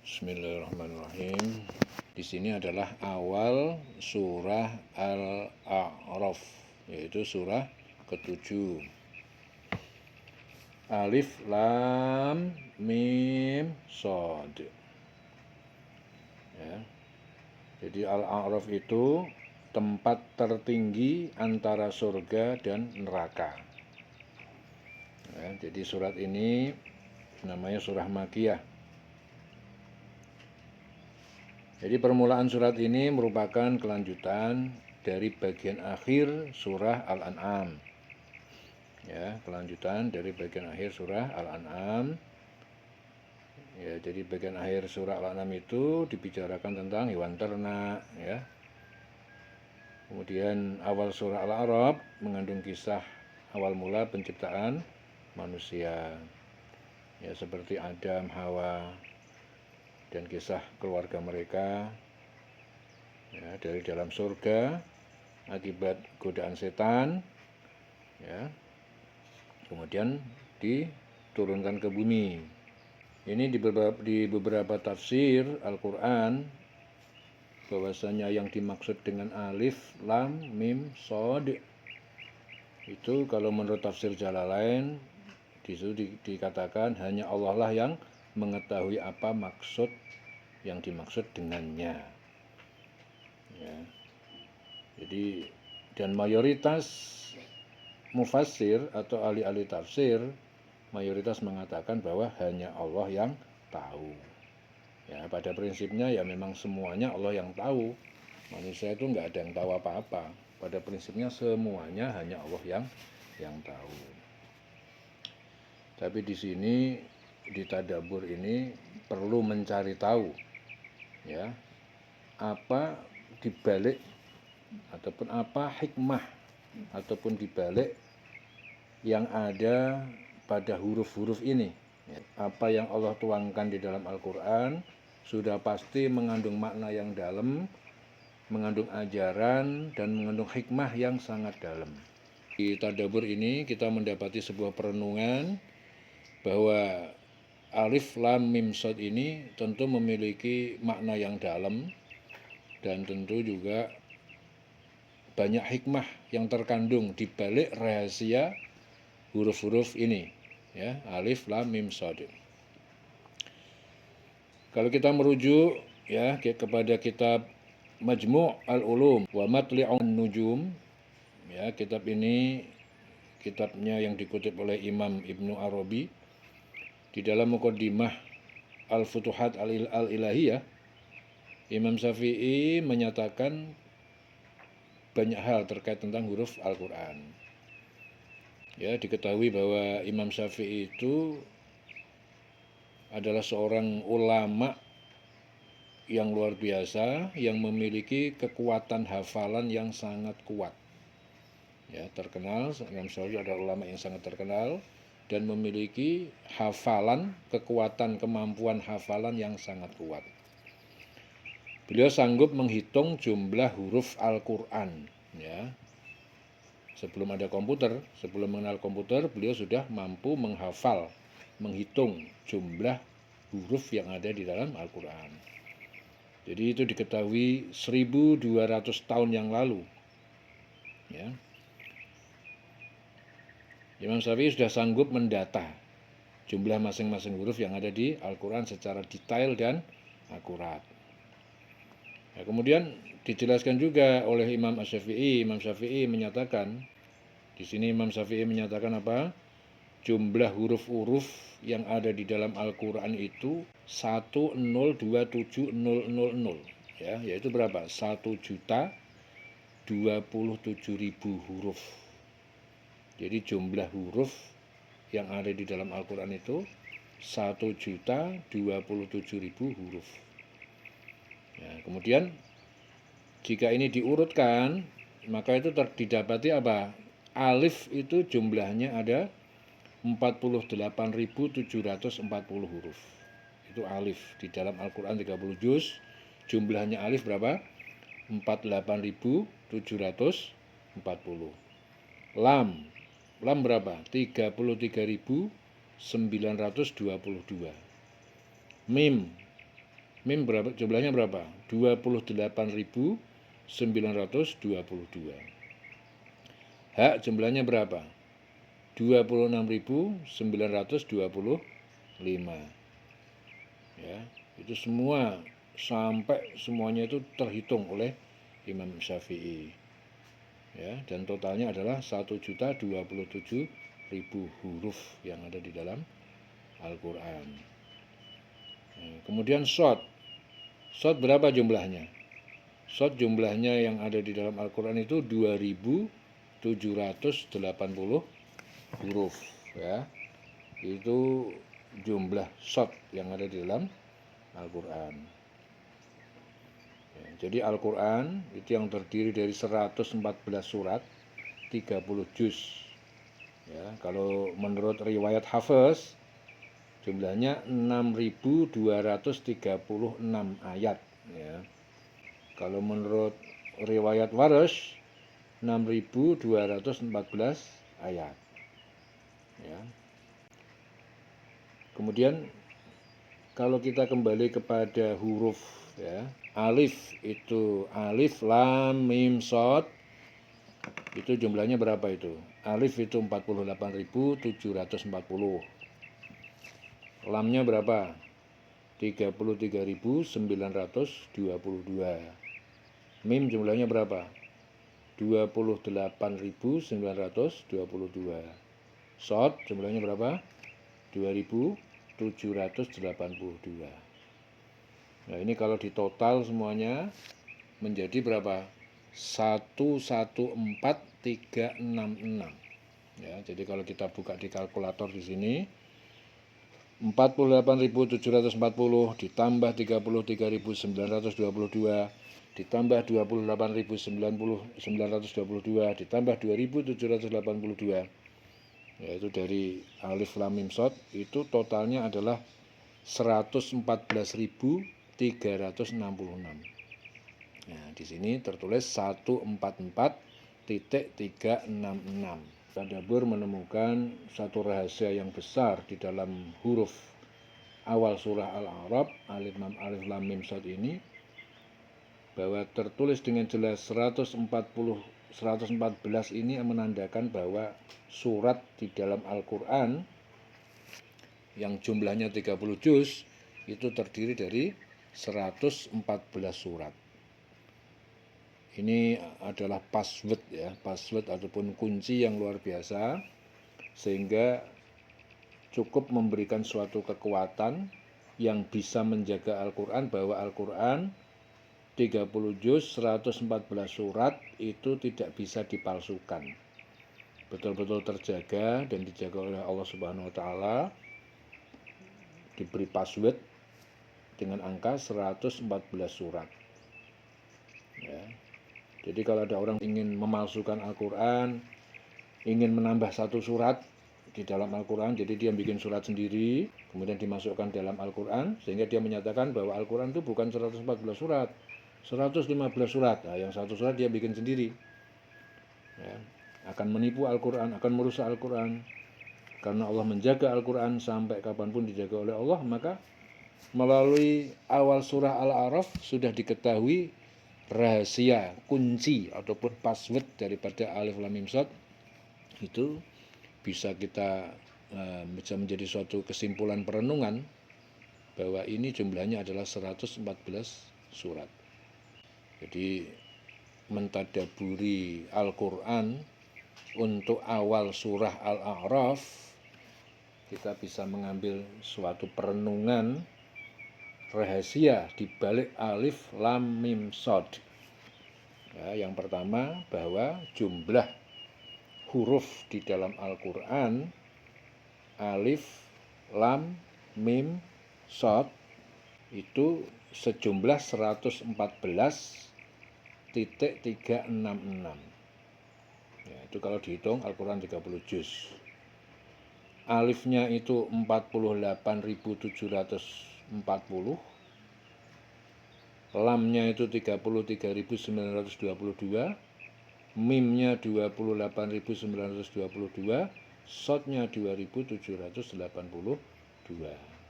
Bismillahirrahmanirrahim. Di sini adalah awal surah Al-A'raf, yaitu surah ke-7. Alif Lam Mim Shad. Ya. Jadi Al-A'raf itu tempat tertinggi antara surga dan neraka. Ya, jadi surat ini namanya surah Makkiyah. Jadi permulaan surat ini merupakan kelanjutan dari bagian akhir surah Al-An'am. Ya, kelanjutan dari bagian akhir surah Al-An'am. Ya, jadi bagian akhir surah Al-An'am itu dibicarakan tentang hewan ternak, ya. Kemudian awal surah Al-A'raf mengandung kisah awal mula penciptaan manusia. Ya, seperti Adam, Hawa, dan kisah keluarga mereka, ya, dari dalam surga akibat godaan setan, ya, kemudian diturunkan ke bumi. Ini di beberapa tafsir Al-Quran bahwasanya yang dimaksud dengan alif, lam, mim, shad itu kalau menurut tafsir Jalalain disitu dikatakan hanya Allah lah yang mengetahui apa maksud yang dimaksud dengannya. Ya. Jadi dan mayoritas mufassir atau ahli-ahli tafsir mayoritas mengatakan bahwa hanya Allah yang tahu. Ya, pada prinsipnya ya memang semuanya Allah yang tahu. Manusia itu nggak ada yang tahu apa-apa. Pada prinsipnya semuanya hanya Allah yang tahu. Tapi di sini di tadabbur ini perlu mencari tahu, ya, apa dibalik ataupun apa hikmah ataupun dibalik yang ada pada huruf-huruf ini. Apa yang Allah tuangkan di dalam Al-Quran sudah pasti mengandung makna yang dalam, mengandung ajaran, dan mengandung hikmah yang sangat dalam. Di tadabbur ini kita mendapati sebuah perenungan bahwa alif lam mim shad ini tentu memiliki makna yang dalam dan tentu juga banyak hikmah yang terkandung di balik rahasia huruf-huruf ini, ya, alif lam mim shad. Kalau kita merujuk, ya, kepada kitab Majmu' al-Ulum wa Matli'un Nujum, ya, kitab ini kitabnya yang dikutip oleh Imam Ibnu Arabi di dalam muqaddimah Al-Futuhat Al-Ilahiyah, Imam Syafi'i menyatakan banyak hal terkait tentang huruf Al-Quran. Ya, diketahui bahwa Imam Syafi'i itu adalah seorang ulama yang luar biasa yang memiliki kekuatan hafalan yang sangat kuat. Ya, terkenal, Imam Syafi'i adalah ulama yang sangat terkenal dan memiliki hafalan, kekuatan, kemampuan hafalan yang sangat kuat. Beliau sanggup menghitung jumlah huruf Al-Quran. Ya. Sebelum ada komputer, sebelum mengenal komputer, beliau sudah mampu menghafal, menghitung jumlah huruf yang ada di dalam Al-Quran. Jadi itu diketahui 1200 tahun yang lalu. Ya. Imam Syafi'i sudah sanggup mendata jumlah masing-masing huruf yang ada di Al-Quran secara detail dan akurat. Nah, kemudian dijelaskan juga oleh Imam Asy-Syafi'i. Imam Syafi'i menyatakan, di sini Imam Syafi'i menyatakan apa? Jumlah huruf-huruf yang ada di dalam Al-Quran itu 1027000, ya, yaitu berapa? 1.027.000 huruf. Jadi jumlah huruf yang ada di dalam Al-Quran itu 1.027.000 huruf. Ya, kemudian jika ini diurutkan, maka itu didapati apa? Alif itu jumlahnya ada 48.740 huruf. Itu alif. Di dalam Al-Quran 30 juz, jumlahnya alif berapa? 48.740. Lam berapa? 33.922. Mim Mim berapa? Jumlahnya berapa? 28.922. Hak jumlahnya berapa? 26.925. Ya, itu semua sampai semuanya itu terhitung oleh Imam Syafi'i. Ya, dan totalnya adalah 1.027.000 huruf yang ada di dalam Al-Quran. Nah, kemudian shot berapa jumlahnya? Shot jumlahnya yang ada di dalam Al-Quran itu 2.780 huruf, ya. Itu jumlah shot yang ada di dalam Al-Quran. Ya, jadi Al-Quran itu yang terdiri dari 114 surat, 30 juz. Ya, kalau menurut riwayat Hafiz jumlahnya 6.236 ayat. Ya. Kalau menurut riwayat Waras 6.214 ayat. Ya. Kemudian kalau kita kembali kepada huruf, ya, alif itu alif, lam, mim, shad, itu jumlahnya berapa itu? Alif itu 48.740. Lamnya berapa? 33.922. Mim jumlahnya berapa? 28.922. Shad jumlahnya berapa? 2.782. Nah, ini kalau ditotal semuanya menjadi berapa? 114.366. Ya, jadi kalau kita buka di kalkulator di sini 48.740 ditambah 33.922 ditambah 28.922 ditambah 2.782, yaitu dari alif lam mim shad, itu totalnya adalah 114.366. Nah, di sini tertulis 144.366. Tadabbur menemukan satu rahasia yang besar di dalam huruf awal surah Al-A'raf, alif lam mim shad ini, bahwa tertulis dengan jelas 114 ini menandakan bahwa surat di dalam Al-Quran yang jumlahnya 30 juz itu terdiri dari 114 surat. Ini adalah password, ya, password ataupun kunci yang luar biasa, sehingga cukup memberikan suatu kekuatan yang bisa menjaga Al-Quran, bahwa Al-Quran 30 juz 114 surat itu tidak bisa dipalsukan. Betul-betul terjaga dan dijaga oleh Allah Subhanahu wa taala, diberi password dengan angka 114 surat. Ya. Jadi kalau ada orang ingin memalsukan Al-Quran, ingin menambah satu surat di dalam Al-Quran, jadi dia bikin surat sendiri, kemudian dimasukkan dalam Al-Quran, sehingga dia menyatakan bahwa Al-Quran itu bukan 114 surat, 115 surat. Nah, yang satu surat dia bikin sendiri. Ya, akan menipu Al-Quran, akan merusak Al-Quran. Karena Allah menjaga Al-Quran sampai kapanpun dijaga oleh Allah, maka melalui awal surah Al-A'raf sudah diketahui rahasia, kunci ataupun password daripada alif lam mim shad. Itu bisa kita bisa menjadi suatu kesimpulan perenungan bahwa ini jumlahnya adalah 114 surat. Jadi mentadaburi Al-Quran untuk awal surah Al-A'raf, kita bisa mengambil suatu perenungan rahasia di balik alif lam mim shad. Ya, yang pertama, bahwa jumlah huruf di dalam Al-Quran alif lam mim shad itu sejumlah 114.366. Ya, itu kalau dihitung Al-Quran 30 juz. Alifnya itu 48.740, lamnya itu 33.922, mimnya 28.922, shadnya 2.782.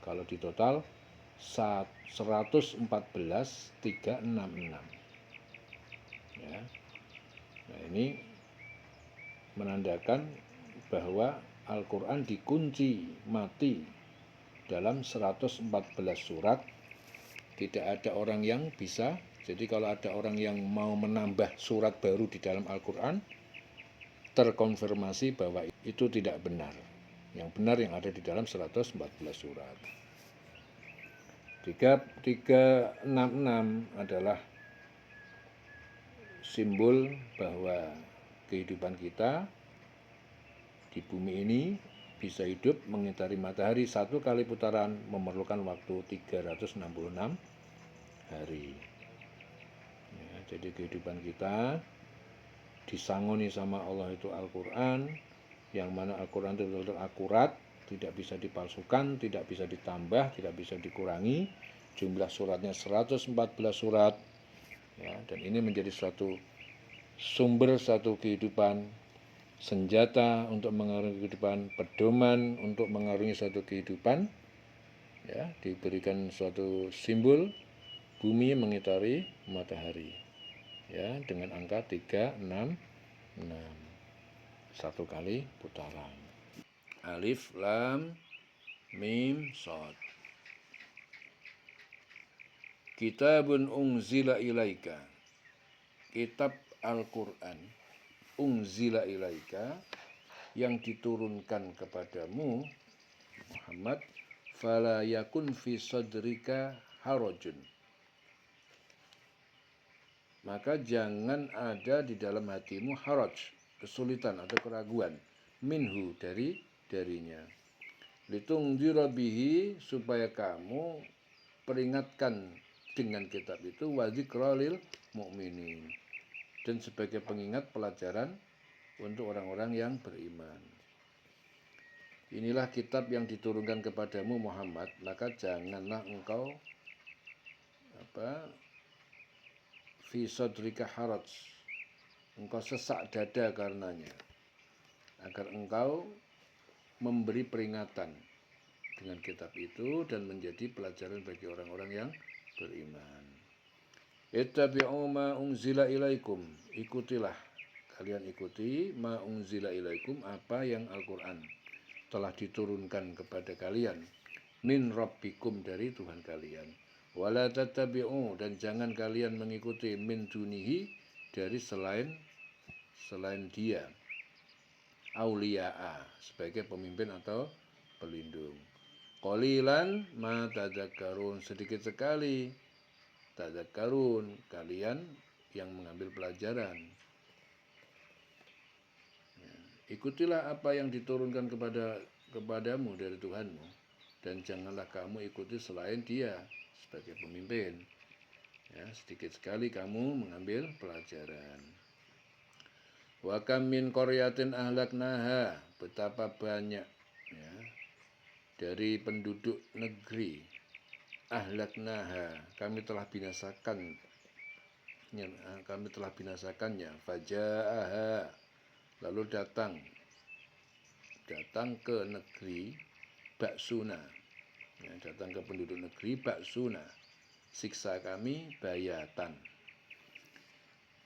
Kalau di total 114.366 ya. Nah, ini menandakan bahwa Al-Quran dikunci mati dalam 114 surat. Tidak ada orang yang bisa. Jadi kalau ada orang yang mau menambah surat baru di dalam Al-Quran, terkonfirmasi bahwa itu tidak benar. Yang benar yang ada di dalam 114 surat. 366 adalah simbol bahwa kehidupan kita di bumi ini bisa hidup mengitari matahari satu kali putaran memerlukan waktu 366 hari. Ya, jadi kehidupan kita disangoni sama Allah itu Al-Quran, yang mana Al-Quran itu betul-betul akurat, tidak bisa dipalsukan, tidak bisa ditambah, tidak bisa dikurangi. Jumlah suratnya 114 surat, ya, dan ini menjadi suatu sumber satu kehidupan, senjata untuk mengarungi kehidupan, pedoman untuk mengarungi suatu kehidupan, ya, diberikan suatu simbol bumi mengitari matahari, ya, dengan angka 366, satu kali putaran. Alif lam mim shad. Kitabun unzila ilaika, kitab Al-Quran, unzila ilaika, yang diturunkan kepadamu Muhammad, fala yakun fi sadrika harajun, maka jangan ada di dalam hatimu haraj, kesulitan atau keraguan, minhu, darinya. Litungdzira bihi, supaya kamu peringatkan dengan kitab itu, wa dzikra lil mu'minin, dan sebagai pengingat pelajaran untuk orang-orang yang beriman. Inilah kitab yang diturunkan kepadamu Muhammad, maka janganlah engkau fi sadrika haraj, engkau sesak dada karenanya, agar engkau memberi peringatan dengan kitab itu dan menjadi pelajaran bagi orang-orang yang beriman. Ittabi'u ma unzila ilaikum, ikutilah, kalian ikuti ma unzila ilaikum, apa yang Al-Quran telah diturunkan kepada kalian, min rabbikum, dari Tuhan kalian. Wala tattabi'u, dan jangan kalian mengikuti, min dunihi, dari selain dia, auliya'a, sebagai pemimpin atau pelindung. Qalilan ma tadzakkarun, sedikit sekali tadzakkarun, kalian yang mengambil pelajaran. Ya, ikutilah apa yang diturunkan kepadamu dari Tuhanmu, dan janganlah kamu ikuti selain dia sebagai pemimpin. Ya, sedikit sekali kamu mengambil pelajaran. Wa kam min qaryatin ahlaknaha, betapa banyak, ya, dari penduduk negeri, ahlaknaha, kami telah binasakannya, faja'aha, lalu datang ke negeri baksuna, ya, datang ke penduduk negeri baksuna, siksa kami bayatan,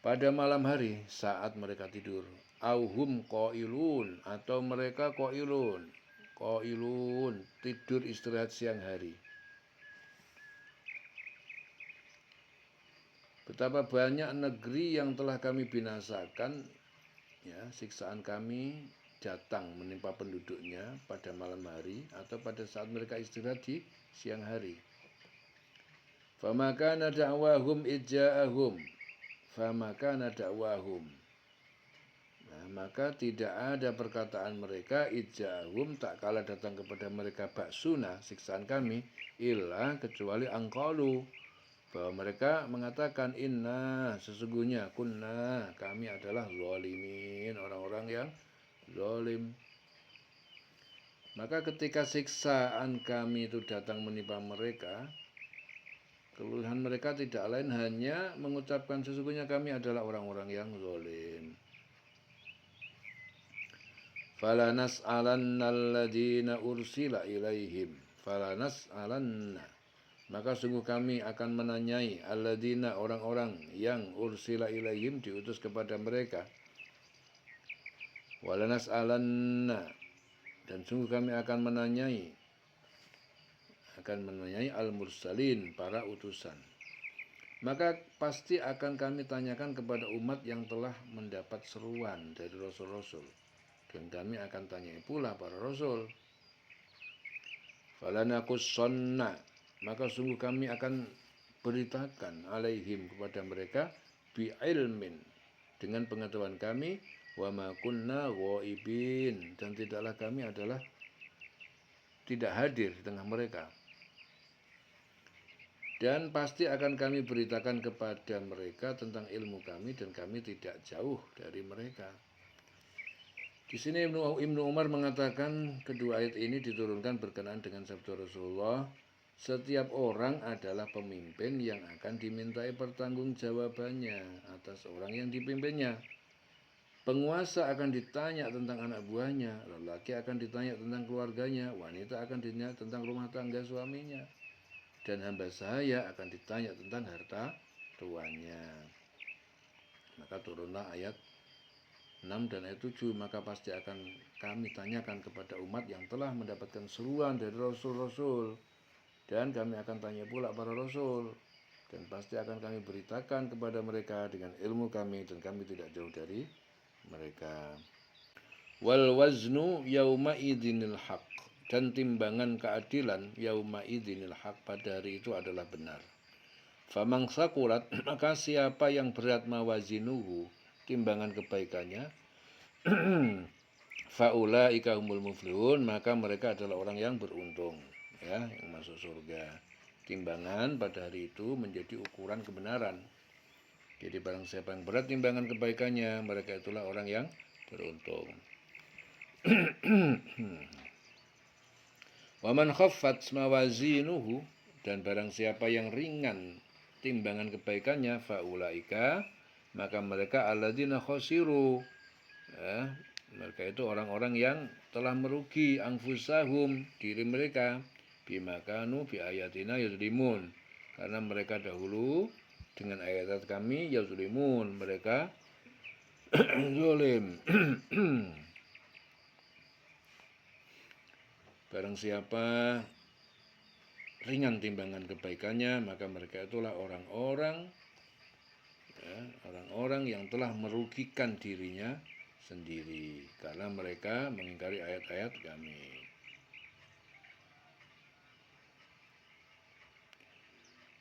pada malam hari saat mereka tidur. Auhum qailun, atau mereka qailun, tidur istirahat siang hari. Betapa banyak negeri yang telah kami binasakan, ya, siksaan kami datang menimpa penduduknya pada malam hari atau pada saat mereka istirahat di siang hari. Famakana da'wahum ijja'ahum, maka tidak ada perkataan mereka ijja'ahum, tak kala datang kepada mereka baksuna, siksaan kami, illa, kecuali angkalu, bahwa mereka mengatakan, inna, sesungguhnya, kunna, kami adalah zalimin, orang-orang yang zalim. Maka ketika siksaan kami itu datang menimpa mereka, keluhan mereka tidak lain hanya mengucapkan, sesungguhnya kami adalah orang-orang yang zalim. Fala nas'alanna alladziina ursila ilaihim, fala nas'alanna, maka sungguh kami akan menanyai alladzina orang-orang yang ursila ilaihim diutus kepada mereka. Walanas'alanna dan sungguh kami akan menanyai al-mursalin para utusan. Maka pasti akan kami tanyakan kepada umat yang telah mendapat seruan dari rasul-rasul, dan kami akan tanyai pula para rasul. Falanakussonna, maka sungguh kami akan beritakan alaihim kepada mereka bi'ilmin, dengan pengetahuan kami, wa ma kunna ghaibin, dan tidaklah kami adalah tidak hadir di tengah mereka. Dan pasti akan kami beritakan kepada mereka tentang ilmu kami, dan kami tidak jauh dari mereka. Di sini Ibnu Umar mengatakan kedua ayat ini diturunkan berkenaan dengan sabda Rasulullah, setiap orang adalah pemimpin yang akan dimintai pertanggungjawabannya atas orang yang dipimpinnya. Penguasa akan ditanya tentang anak buahnya, lelaki akan ditanya tentang keluarganya, wanita akan ditanya tentang rumah tangga suaminya, dan hamba sahaya akan ditanya tentang harta tuannya. Maka turunlah ayat 6 dan ayat 7, maka pasti akan kami tanyakan kepada umat yang telah mendapatkan seruan dari rasul-rasul, dan kami akan tanya pula para rasul, dan pasti akan kami beritakan kepada mereka dengan ilmu kami, dan kami tidak jauh dari mereka. Wal waznu yauma idzinil haq, dan timbangan keadilan yauma idzinil haq, pada hari itu adalah benar. Famang sakulat, maka siapa yang berat mawazinuhu, timbangan kebaikannya, faulaika humul muflihun, maka mereka adalah orang yang beruntung, ya, yang masuk surga. Timbangan pada hari itu menjadi ukuran kebenaran. Jadi barang siapa yang berat timbangan kebaikannya, mereka itulah orang yang beruntung. Waman khaffat mawazinuhu, dan barang siapa yang ringan timbangan kebaikannya, faulaika, maka mereka alladzina khasiru, ya, mereka itu orang-orang yang telah merugi anfusahum, diri mereka, bimakanu bi ayatina yuzlimun, karena mereka dahulu dengan ayat kami yuzlimun, mereka zalim. Barang siapa ringan timbangan kebaikannya, maka mereka itulah orang-orang, ya, orang-orang yang telah merugikan dirinya sendiri, karena mereka mengingkari ayat-ayat kami.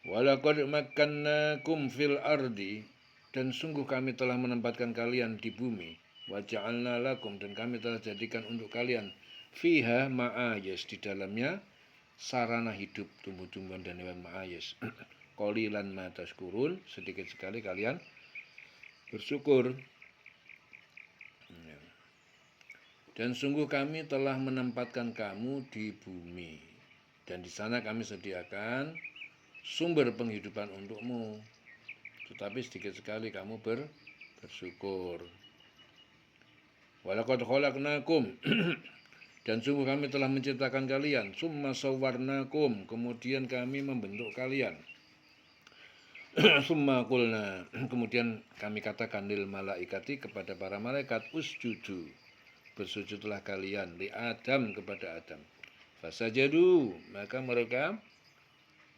Walaqad makkannakum fil ardi, dan sungguh kami telah menempatkan kalian di bumi, wa ja'alna lakum, dan kami telah jadikan untuk kalian fiha ma'ayis, di dalamnya sarana hidup, tumbuh-tumbuhan dan hewan ma'ayis. Qalilan ma tashkurun, sedikit sekali kalian bersyukur. Dan sungguh kami telah menempatkan kamu di bumi, dan di sana kami sediakan sumber penghidupan untukmu, tetapi sedikit sekali kamu bersyukur. Walaqad khalaqnakum, dan sungguh kami telah menciptakan kalian, summa sawwarnakum, kemudian kami membentuk kalian, summa qulna, kemudian kami katakan lil malaikati, kepada para malaikat, usjudu, bersujudlah kalian, li Adam, kepada Adam. Fasajadu, maka mereka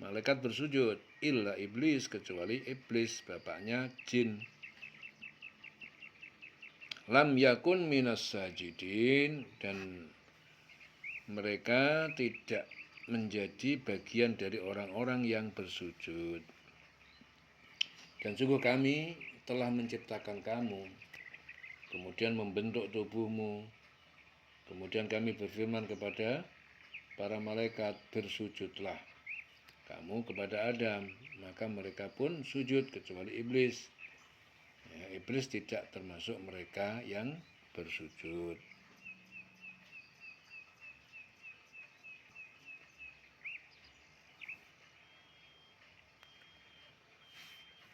malaikat bersujud, illa iblis, kecuali iblis, bapaknya jin. Lam yakun minas sajidin, dan mereka tidak menjadi bagian dari orang-orang yang bersujud. Dan sungguh kami telah menciptakan kamu, kemudian membentuk tubuhmu, kemudian kami berfirman kepada para malaikat, bersujudlah kamu kepada Adam, maka mereka pun sujud kecuali iblis. Ya, iblis tidak termasuk mereka yang bersujud.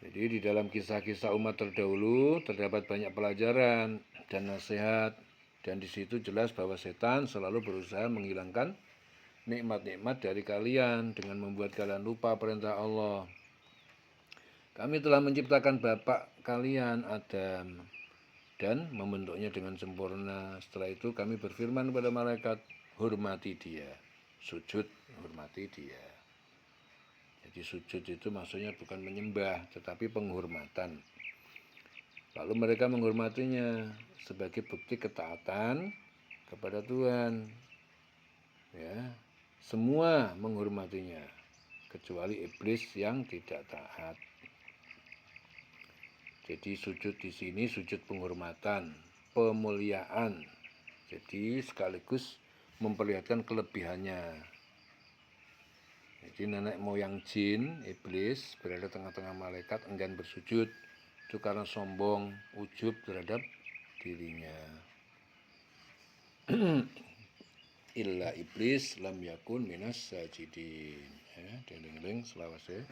Jadi di dalam kisah-kisah umat terdahulu terdapat banyak pelajaran dan nasihat, dan di situ jelas bahwa setan selalu berusaha menghilangkan nikmat-nikmat dari kalian dengan membuat kalian lupa perintah Allah. Kami telah menciptakan bapak kalian Adam dan membentuknya dengan sempurna. Setelah itu kami berfirman kepada malaikat, hormati dia, sujud, hormati dia. Jadi sujud itu maksudnya bukan menyembah, tetapi penghormatan. Lalu mereka menghormatinya sebagai bukti ketaatan kepada Tuhan. Ya, semua menghormatinya kecuali iblis yang tidak taat. Jadi sujud di sini sujud penghormatan, pemuliaan. Jadi sekaligus memperlihatkan kelebihannya. Jadi nenek moyang jin, iblis berada tengah-tengah malaikat enggan bersujud. Itu karena sombong, ujub terhadap dirinya. Illa iblis lam yakun minas sajidin. Ya, deng-deng selawase.